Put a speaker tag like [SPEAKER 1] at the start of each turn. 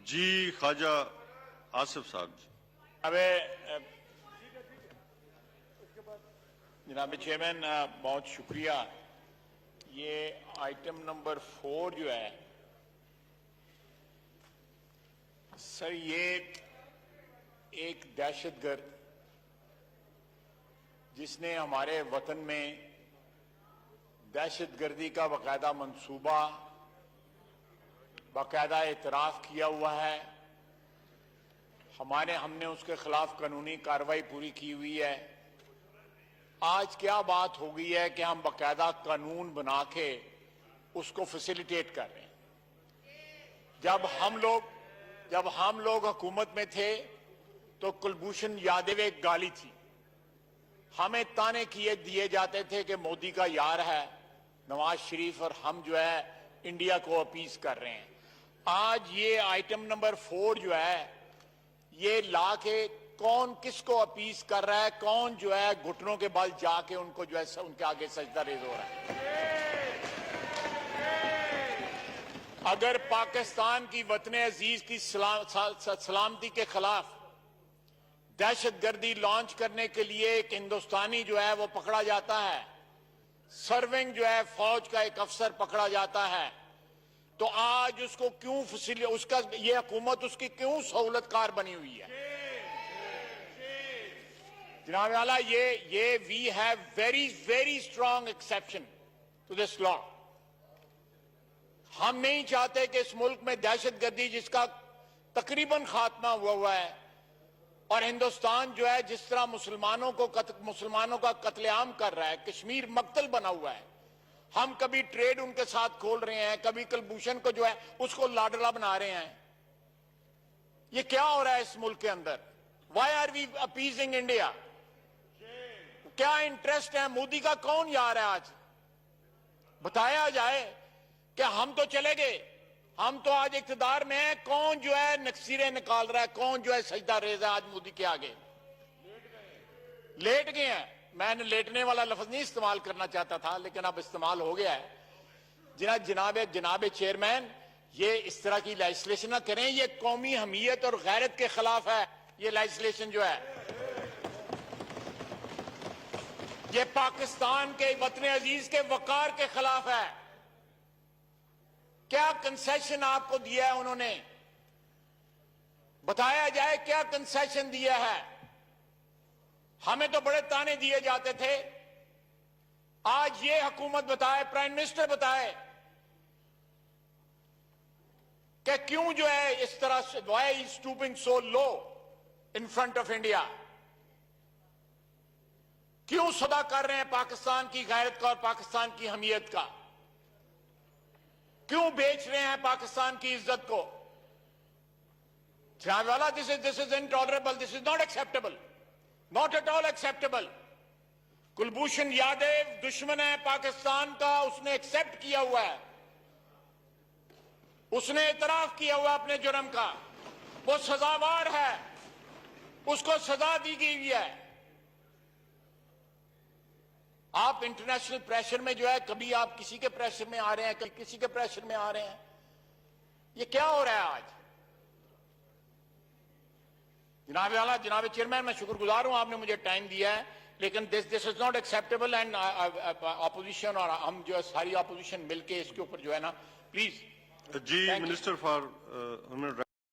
[SPEAKER 1] जी ख्वाजा आसिफ साहब जी।
[SPEAKER 2] जनाब चेयरमैन बहुत शुक्रिया। ये आइटम नंबर 4 जो है सर, ये एक दहशतगर्द जिसने हमारे वतन में दहशतगर्दी का बाकायदा मंसूबा बाकायदा एतराफ किया हुआ है। हमने उसके खिलाफ कानूनी कार्रवाई पूरी की हुई है। आज क्या बात हो गई है कि हम बाकायदा कानून बना के उसको फैसिलिटेट कर रहे हैं। जब हम लोग हुकूमत में थे तो कुलभूषण यादव एक गाली थी। हमें ताने दिए जाते थे कि मोदी का यार है नवाज शरीफ और हम जो है इंडिया को अपीज कर रहे हैं। आज ये आइटम नंबर 4 जो है ये ला के कौन किसको अपीज कर रहा है, कौन जो है घुटनों के बल जाके उनको जो है उनके आगे सजदा रेज हो रहा है। अगर पाकिस्तान की वतन अजीज की सलामती के खिलाफ दहशतगर्दी लॉन्च करने के लिए एक हिंदुस्तानी जो है वो पकड़ा जाता है, सर्विंग जो है फौज का एक अफसर पकड़ा जाता है, तो आज उसको क्यों उसका ये हुकूमत उसकी क्यों सहूलतकार बनी हुई है? जनाब वाला, ये we have very very strong exception to this law. हम नहीं चाहते कि इस मुल्क में दहशतगर्दी जिसका तकरीबन खात्मा हुआ है और हिंदुस्तान जो है जिस तरह मुसलमानों का कत्लेआम कर रहा है, कश्मीर मक्तल बना हुआ है। हम कभी ट्रेड उनके साथ खोल रहे हैं, कभी कुलभूषण को जो है उसको लाडला बना रहे हैं। ये क्या हो रहा है इस मुल्क के अंदर? Why are we appeasing India? क्या इंटरेस्ट है? मोदी का कौन यार है? आज बताया जाए कि हम तो चले गए, हम तो आज इख्तिदार में है, कौन जो है नक्सीरे निकाल रहा है, कौन जो है सजदा रेज़ है आज मोदी के आगे? लेट गए हैं। मैंने लेटने वाला लफ्ज नहीं इस्तेमाल करना चाहता था लेकिन अब इस्तेमाल हो गया है। जनाब चेयरमैन, ये इस तरह की लेजिस्लेशन ना करें। ये कौमी हमीयत और गैरत के खिलाफ है। ये लेजिस्लेशन जो है ये पाकिस्तान के वतन अजीज के वकार के खिलाफ है। क्या कंसेशन आपको दिया है उन्होंने? बताया जाए क्या कंसेशन दिया है? हमें तो बड़े ताने दिए जाते थे। आज ये हुकूमत बताए, प्राइम मिनिस्टर बताए कि क्यों जो है इस तरह से why is stooping so low in front of India? क्यों सदा कर रहे हैं पाकिस्तान की गैरत का और पाकिस्तान की हमीयत का? क्यों बेच रहे हैं पाकिस्तान की इज्जत को? जनाब वाला, this is intolerable, this is not acceptable, not at all acceptable. Kulbhushan Yadav दुश्मन है पाकिस्तान का, उसने एक्सेप्ट किया हुआ है, उसने इतराफ किया हुआ अपने जुर्म का, वो सजावार है, उसको सजा दी गई है। आप इंटरनेशनल प्रेशर में जो है कभी आप किसी के प्रेशर में आ रहे हैं, कभी किसी के प्रेशर में आ रहे हैं। ये क्या हो रहा है आज? जनाब चेयरमैन, मैं शुक्रगुजार हूं आपने मुझे टाइम दिया है, लेकिन this is not acceptable and opposition और हम जो है सारी ऑपोजिशन मिलके इसके ऊपर जो है ना, प्लीज।
[SPEAKER 1] Ji minister for